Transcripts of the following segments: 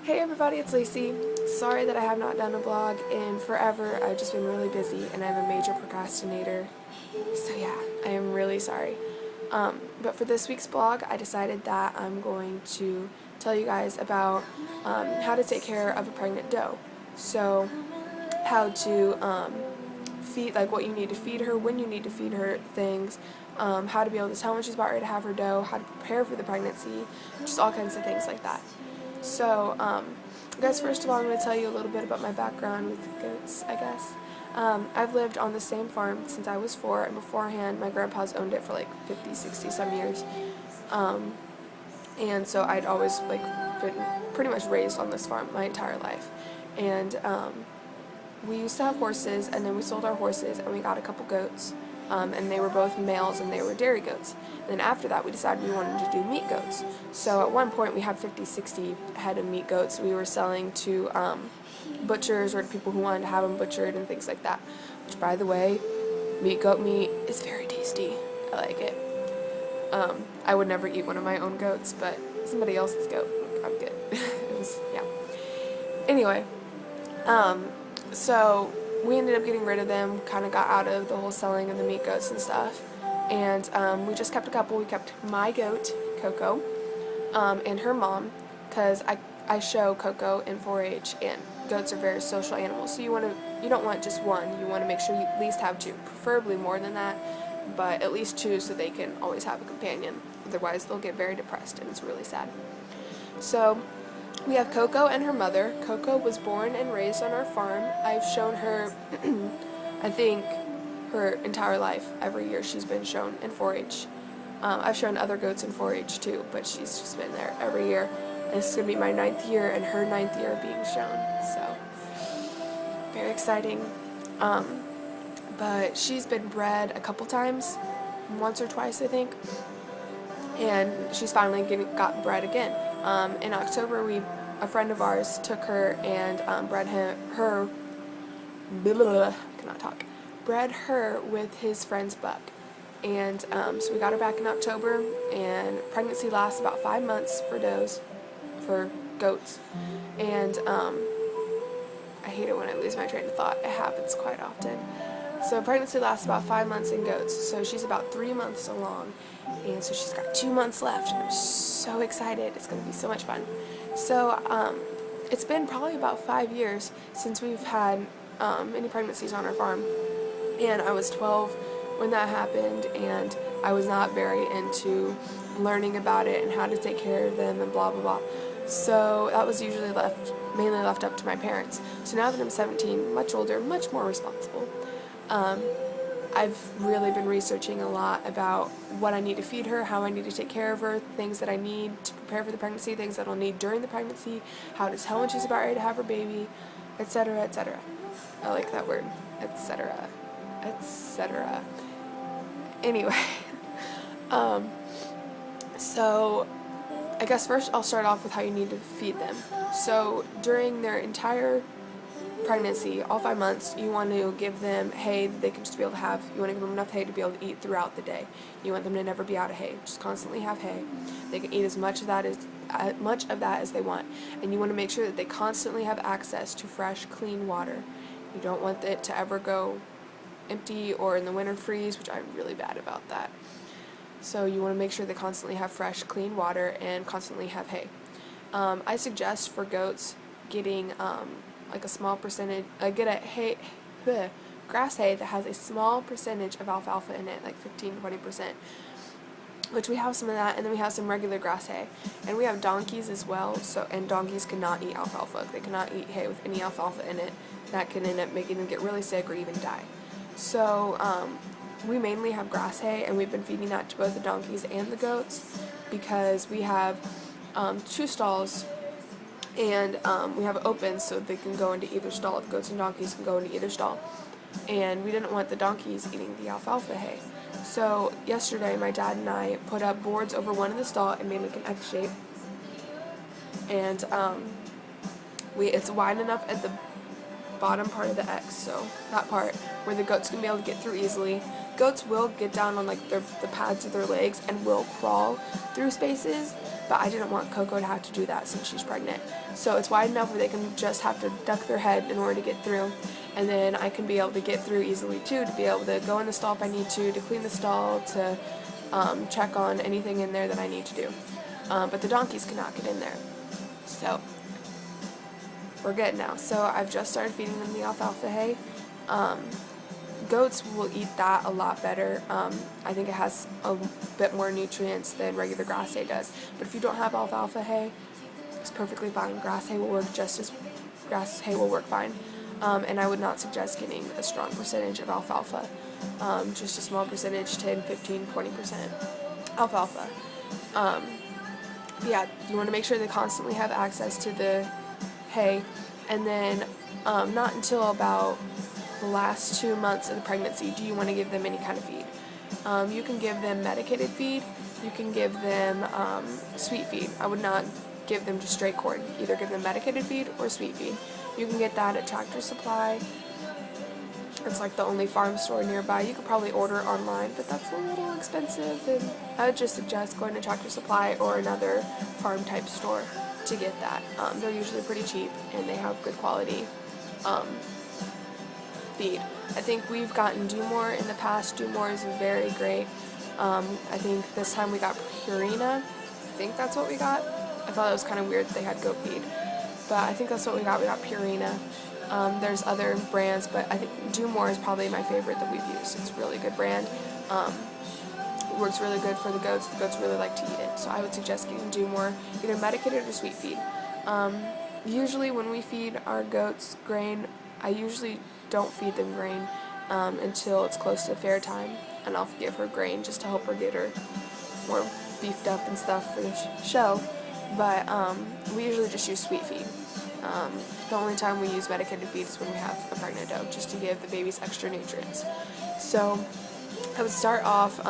Hey everybody, it's Lacey. Sorry that I have not done a vlog in forever. I've just been really busy and I'm a major procrastinator. So yeah, I am really sorry. But for this week's vlog, I decided that I'm going to tell you guys about how to take care of a pregnant doe. So how to feed, like what you need to feed her, when you need to feed her things, how to be able to tell when she's about ready to have her doe, how to prepare for the pregnancy, just all kinds of things like that. So, I guess first of all I'm going to tell you a little bit about my background with goats, I guess. I've lived on the same farm since I was 4, and beforehand my grandpa's owned it for like 50, 60 some years. And so I'd always been pretty much raised on this farm my entire life. And we used to have horses, and then we sold our horses and we got a couple goats. And they were both males and they were dairy goats. And then after that we decided we wanted to do meat goats. So at one point we had 50, 60 head of meat goats we were selling to butchers or to people who wanted to have them butchered and things like that. Which, by the way, goat meat is very tasty. I like it. I would never eat one of my own goats, but somebody else's goat, I'm good. It was, yeah. Anyway, so we ended up getting rid of them, kind of got out of the whole selling of the meat goats and stuff, and we just kept a couple. We kept my goat, Coco, and her mom, because I show Coco in 4-H, and goats are very social animals, so you don't want just one, you want to make sure you at least have 2, preferably more than that, but at least 2 so they can always have a companion, otherwise they'll get very depressed and it's really sad. So we have Coco and her mother. Coco was born and raised on our farm. I've shown her, I think, her entire life. Every year she's been shown in 4-H. I've shown other goats in 4-H too, but she's just been there every year. And this is going to be my 9th year and her 9th year being shown. So, very exciting. But she's been bred a couple times, once or twice I think. And she's finally got bred again. In October, a friend of ours took her and bred her with his friend's buck. And so we got her back in October, and pregnancy lasts about 5 months for goats. And I hate it when I lose my train of thought. It happens quite often. So pregnancy lasts about 5 months in goats, so she's about 3 months along, and so she's got 2 months left, and I'm so excited. It's going to be so much fun. So it's been probably about 5 years since we've had any pregnancies on our farm, and I was 12 when that happened, and I was not very into learning about it and how to take care of them and blah blah blah. So that was usually mainly left up to my parents. So now that I'm 17, much older, much more responsible, I've really been researching a lot about what I need to feed her, how I need to take care of her, things that I need to prepare for the pregnancy, things that I'll need during the pregnancy, how to tell when she's about ready to have her baby, etc., etc. I like that word, etc., etc. Anyway, so I guess first I'll start off with how you need to feed them. So during their entire pregnancy, all 5 months, you want to give them hay that they can just be able to have. You want to give them enough hay to be able to eat throughout the day. You want them to never be out of hay. Just constantly have hay. They can eat as much of that as they want. And you want to make sure that they constantly have access to fresh, clean water. You don't want it to ever go empty or in the winter freeze, which I'm really bad about that. So you want to make sure they constantly have fresh, clean water and constantly have hay. I suggest for goats getting like a small percentage, grass hay that has a small percentage of alfalfa in it, like 15-20%, which we have some of that, and then we have some regular grass hay, and we have donkeys as well. So, and donkeys cannot eat alfalfa. They cannot eat hay with any alfalfa in it. That can end up making them get really sick or even die. So we mainly have grass hay, and we've been feeding that to both the donkeys and the goats because we have 2 stalls. And we have it open so they can go into either stall. The goats and donkeys can go into either stall. And we didn't want the donkeys eating the alfalfa hay. So yesterday my dad and I put up boards over one of the stall and made like an X shape. And it's wide enough at the bottom part of the X, so that part where the goats can be able to get through easily. Goats will get down on like the pads of their legs and will crawl through spaces, but I didn't want Coco to have to do that since she's pregnant. So it's wide enough where they can just have to duck their head in order to get through, and then I can be able to get through easily too, to be able to go in the stall if I need to clean the stall, to check on anything in there that I need to do. But the donkeys cannot get in there. So we're good now. So I've just started feeding them the alfalfa hay. Goats will eat that a lot better. I think it has a bit more nutrients than regular grass hay does. But if you don't have alfalfa hay, it's perfectly fine. Grass hay will work grass hay will work fine. And I would not suggest getting a strong percentage of alfalfa. Just a small percentage, 10, 15, 20% alfalfa. Yeah, you want to make sure they constantly have access to the hay, and then not until about the last 2 months of the pregnancy do you want to give them any kind of feed. You can give them medicated feed, you can give them sweet feed. I would not give them just straight corn. Either give them medicated feed or sweet feed. You can get that at Tractor Supply. It's like the only farm store nearby. You could probably order it online, but that's a little expensive, and I would just suggest going to Tractor Supply or another farm type store to get that. They're usually pretty cheap, and they have good quality feed. I think we've gotten Dumore in the past. Dumore is very great. I think this time we got Purina. I think that's what we got. I thought it was kind of weird that they had goat feed, but I think that's what we got. We got Purina. There's other brands, but I think Dumore is probably my favorite that we've used. It's a really good brand. It works really good for the goats. The goats really like to eat it, so I would suggest getting Dumore, either medicated or sweet feed. Usually when we feed our goats grain, I usually don't feed them grain until it's close to fair time, and I'll give her grain just to help her get her more beefed up and stuff for the show. But we usually just use sweet feed. The only time we use medicated feed is when we have a pregnant doe, just to give the babies extra nutrients. So I would start off,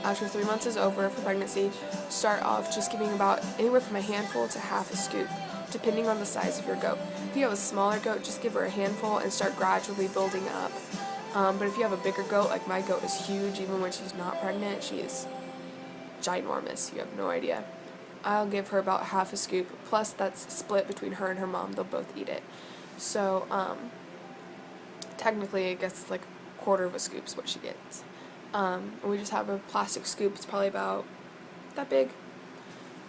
after 3 months is over for pregnancy, start off just giving about anywhere from a handful to half a scoop, depending on the size of your goat. If you have a smaller goat, just give her a handful and start gradually building up. But if you have a bigger goat, like my goat is huge, even when she's not pregnant, she is ginormous, you have no idea. I'll give her about half a scoop, plus that's split between her and her mom. They'll both eat it. So, technically, I guess it's like a quarter of a scoop is what she gets. And we just have a plastic scoop. It's probably about that big.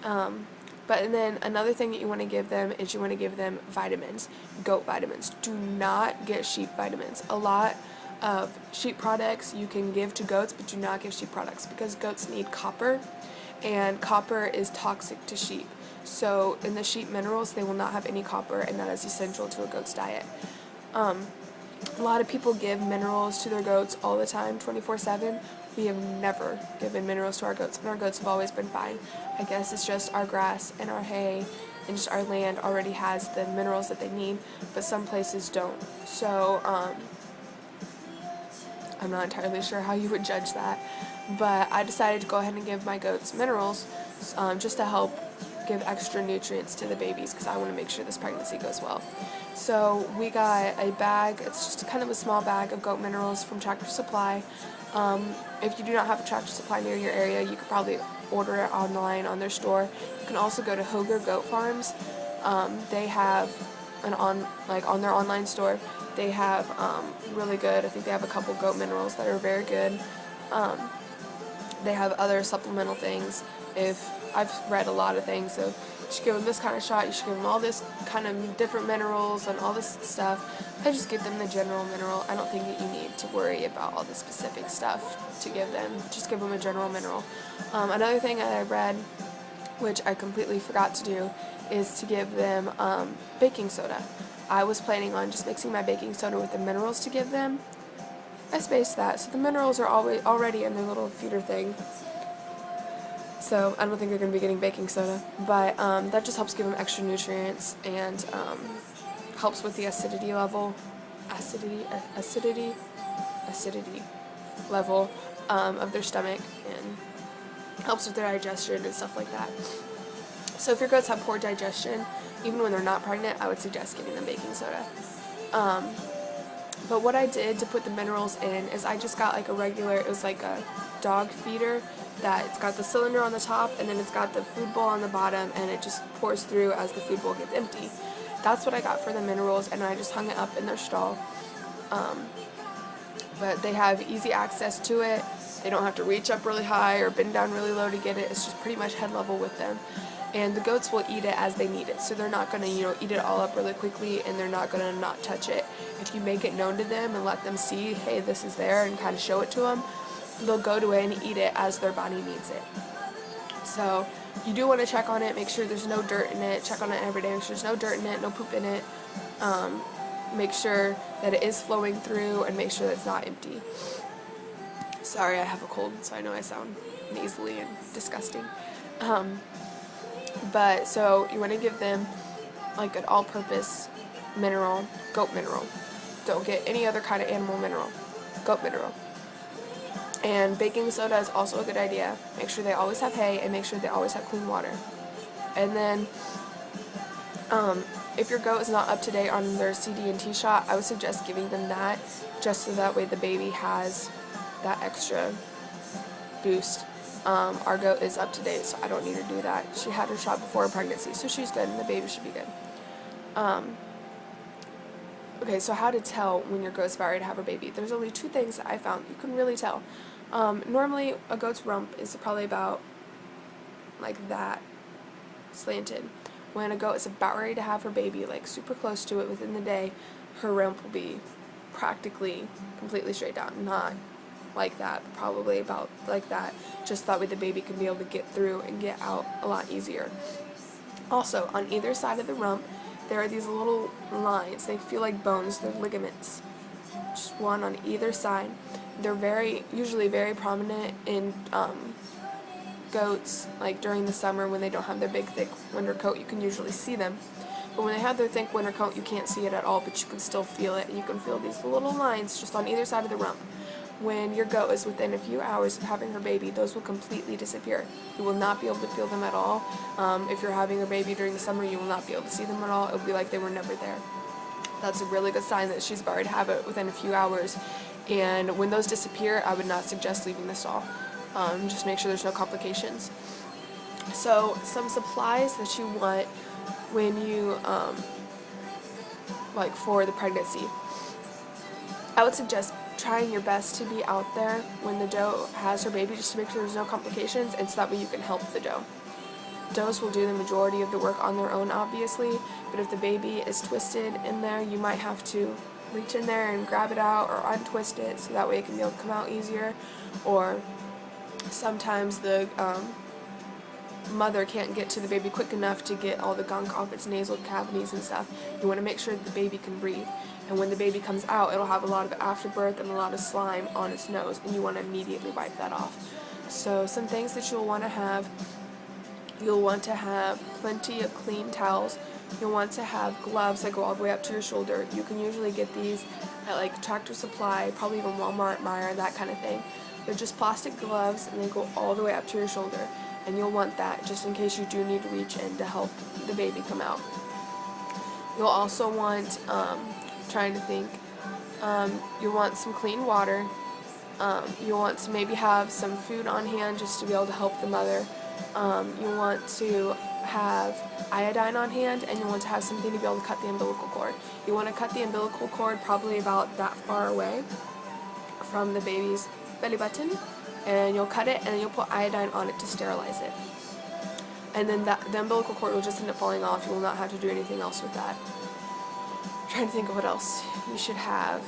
And then another thing that you want to give them is you want to give them vitamins, goat vitamins. Do not get sheep vitamins. A lot of sheep products you can give to goats, but do not give sheep products because goats need copper. And copper is toxic to sheep. So in the sheep minerals, they will not have any copper, and that is essential to a goat's diet. A lot of people give minerals to their goats all the time, 24/7. We have never given minerals to our goats, and our goats have always been fine. I guess it's just our grass and our hay and just our land already has the minerals that they need, but some places don't. So I'm not entirely sure how you would judge that. But I decided to go ahead and give my goats minerals just to help give extra nutrients to the babies because I want to make sure this pregnancy goes well. So we got a bag, it's just kind of a small bag of goat minerals from Tractor Supply. If you do not have a Tractor Supply near your area, you could probably order it online on their store. You can also go to Hoger Goat Farms. They have on their online store, they have really good, I think they have a couple goat minerals that are very good. They have other supplemental things. If I've read a lot of things, so you should give them this kind of shot, you should give them all this kind of different minerals and all this stuff. I just give them the general mineral. I don't think that you need to worry about all the specific stuff to give them. Just give them a general mineral. Another thing that I read, which I completely forgot to do, is to give them baking soda. I was planning on just mixing my baking soda with the minerals to give them. I spaced that, so the minerals are already in their little feeder thing. So I don't think they're going to be getting baking soda, but that just helps give them extra nutrients and helps with the acidity level level of their stomach and helps with their digestion and stuff like that. So if your goats have poor digestion, even when they're not pregnant, I would suggest giving them baking soda. But what I did to put the minerals in is I just got like a regular, it was like a dog feeder that it's got the cylinder on the top and then it's got the food bowl on the bottom, and it just pours through as the food bowl gets empty. That's what I got for the minerals, and I just hung it up in their stall. But they have easy access to it. They don't have to reach up really high or bend down really low to get it. It's just pretty much head level with them. And the goats will eat it as they need it. So they're not going to, eat it all up really quickly, and they're not going to not touch it. If you make it known to them and let them see, hey, this is there, and kind of show it to them, they'll go to it and eat it as their body needs it. So you do want to check on it, make sure there's no dirt in it, check on it every day, make sure there's no dirt in it, no poop in it. Make sure that it is flowing through, and make sure that it's not empty. Sorry, I have a cold, so I know I sound nasally and disgusting. But so you want to give them like an all-purpose mineral, goat mineral. Don't get any other kind of animal mineral, goat mineral. And baking soda is also a good idea. Make sure they always have hay, and make sure they always have clean water. And then if your goat is not up to date on their CD&T shot, I would suggest giving them that, just so that way the baby has that extra boost. Our goat is up to date, so I don't need to do that. She had her shot before her pregnancy, so she's good, and the baby should be good. Okay, so how to tell when your goat's about ready to have her baby. There's only 2 things that I found you can really tell. Normally, a goat's rump is probably about like that, slanted. When a goat is about ready to have her baby, like super close to it within the day, her rump will be practically completely straight down. Not like that, probably about like that, just that way the baby can be able to get through and get out a lot easier. Also, on either side of the rump, there are these little lines. They feel like bones, they're ligaments. Just one on either side. They're usually very prominent in goats, like during the summer when they don't have their big thick winter coat. You can usually see them, but when they have their thick winter coat, you can't see it at all, but you can still feel it, and you can feel these little lines just on either side of the rump. When your goat is within a few hours of having her baby, those will completely disappear. You will not be able to feel them at all. If you're having a baby during the summer, you will not be able to see them at all. It will be like they were never there. That's a really good sign that she's about to have it within a few hours. And when those disappear, I would not suggest leaving the stall. Just make sure there's no complications. So some supplies that you want when you, like for the pregnancy. I would suggest trying your best to be out there when the doe has her baby, just to make sure there's no complications, and so that way you can help the doe. Does will do the majority of the work on their own, obviously, but if the baby is twisted in there, you might have to reach in there and grab it out or untwist it, so that way it can be able to come out easier. Or sometimes the mother can't get to the baby quick enough to get all the gunk off its nasal cavities and stuff. You want to make sure that the baby can breathe. And when the baby comes out, it'll have a lot of afterbirth and a lot of slime on its nose, and you want to immediately wipe that off. So some things that you'll want to have plenty of clean towels. You'll want to have gloves that go all the way up to your shoulder. You can usually get these at like Tractor Supply, probably even Walmart, Meijer, that kind of thing. They're just plastic gloves, and they go all the way up to your shoulder. And you'll want that just in case you do need to reach in to help the baby come out. You'll also want, you'll want some clean water. You'll want to maybe have some food on hand just to be able to help the mother. You'll want to have iodine on hand, and you'll want to have something to be able to cut the umbilical cord. You want to cut the umbilical cord probably about that far away from the baby's belly button, and you'll cut it, and then you'll put iodine on it to sterilize it. And then the umbilical cord will just end up falling off. You will not have to do anything else with that. I'm trying to think of what else you should have.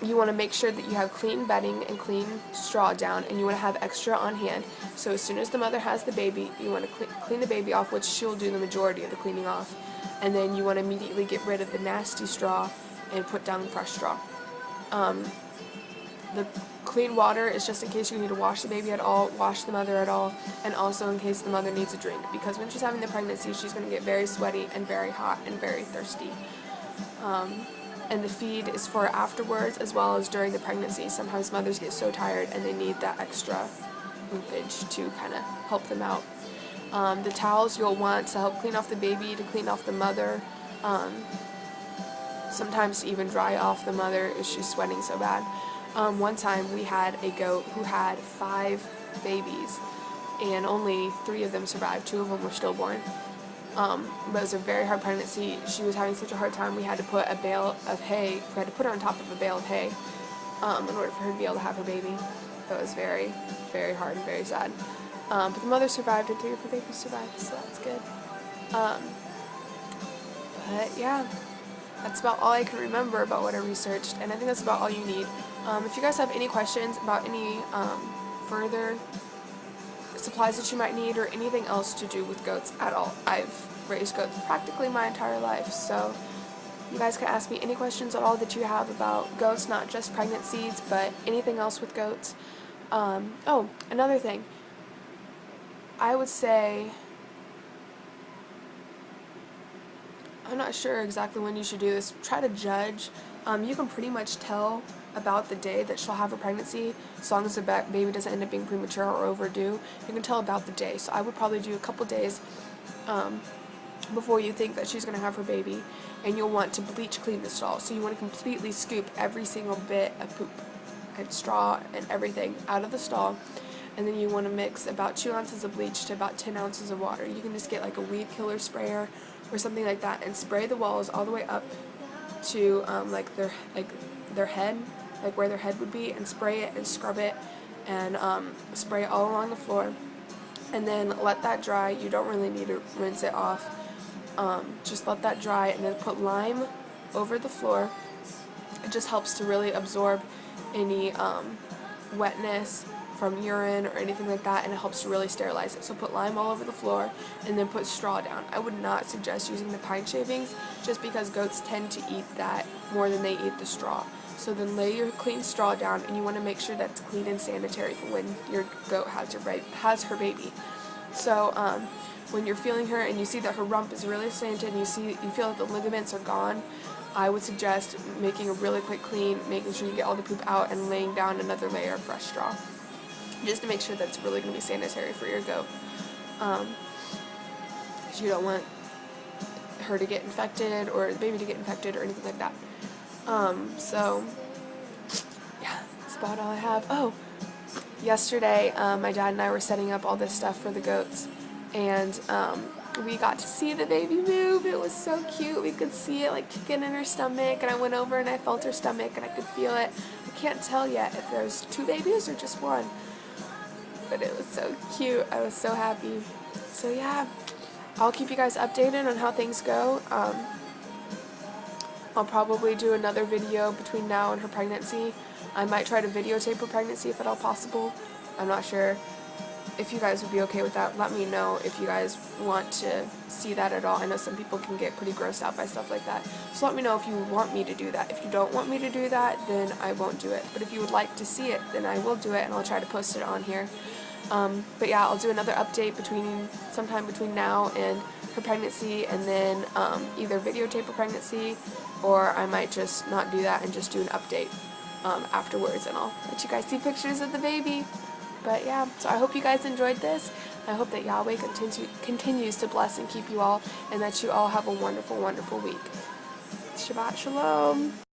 You want to make sure that you have clean bedding and clean straw down, and you want to have extra on hand. So as soon as the mother has the baby, you want to clean the baby off, which she'll do the majority of the cleaning off. And then you want to immediately get rid of the nasty straw and put down fresh straw. The clean water is just in case you need to wash the baby at all, wash the mother at all, and also in case the mother needs a drink, because when she's having the pregnancy, she's going to get very sweaty and very hot and very thirsty. And the feed is for afterwards as well as during the pregnancy. Sometimes mothers get so tired and they need that extra oompage to kind of help them out. The towels you'll want to help clean off the baby, to clean off the mother. sometimes to even dry off the mother if she's sweating so bad. One time we had a goat who had 5 babies, and only 3 of them survived. 2 of them were stillborn. But it was a very hard pregnancy. She was having such a hard time. We had to put a bale of hay. We had to put her on top of a bale of hay in order for her to be able to have her baby. That was very, very hard and very sad. But the mother survived and 3 of her babies survived, so that's good. But yeah, that's about all I can remember about what I researched, and I think that's about all you need. If you guys have any questions about any further supplies that you might need or anything else to do with goats at all, I've raised goats practically my entire life, so you guys can ask me any questions at all that you have about goats, not just pregnancies, but anything else with goats. Oh, another thing. I would say, I'm not sure exactly when you should do this. Try to judge. You can pretty much tell about the day that she'll have her pregnancy, as long as the baby doesn't end up being premature or overdue. You can tell about the day. So I would probably do a couple days before you think that she's going to have her baby, and you'll want to bleach clean the stall. So you want to completely scoop every single bit of poop and straw and everything out of the stall, and then you want to mix about 2 ounces of bleach to about 10 ounces of water. You can just get like a weed killer sprayer or something like that and spray the walls all the way up to their head, like where their head would be, and spray it and scrub it and spray it all along the floor, and then let that dry. You don't really need to rinse it off. Just let that dry, and then put lime over the floor. It just helps to really absorb any wetness from urine or anything like that, and it helps to really sterilize it. So put lime all over the floor, and then put straw down. I would not suggest using the pine shavings, just because goats tend to eat that more than they eat the straw. So then lay your clean straw down, and you want to make sure that's clean and sanitary for when your goat has her baby. So when you're feeling her and you see that her rump is really slanted and you feel that the ligaments are gone, I would suggest making a really quick clean, making sure you get all the poop out, and laying down another layer of fresh straw, just to make sure that's really going to be sanitary for your goat. Because you don't want her to get infected or the baby to get infected or anything like that. So yeah, that's about all I have. Oh, yesterday my dad and I were setting up all this stuff for the goats, and we got to see the baby move. It was so cute. We could see it like kicking in her stomach, and I went over and I felt her stomach and I could feel it. I can't tell yet if there's 2 babies or just 1, but it was so cute. I was so happy. So yeah, I'll keep you guys updated on how things go. I'll probably do another video between now and her pregnancy. I might try to videotape her pregnancy if at all possible. I'm not sure if you guys would be okay with that. Let me know if you guys want to see that at all. I know some people can get pretty grossed out by stuff like that. So let me know if you want me to do that. If you don't want me to do that, then I won't do it. But if you would like to see it, then I will do it, and I'll try to post it on here. But yeah, I'll do another update sometime between now and her pregnancy, and then either videotape her pregnancy, or I might just not do that and just do an update afterwards, and I'll let you guys see pictures of the baby. But yeah, so I hope you guys enjoyed this. I hope that Yahweh continues to bless and keep you all, and that you all have a wonderful, wonderful week. Shabbat Shalom.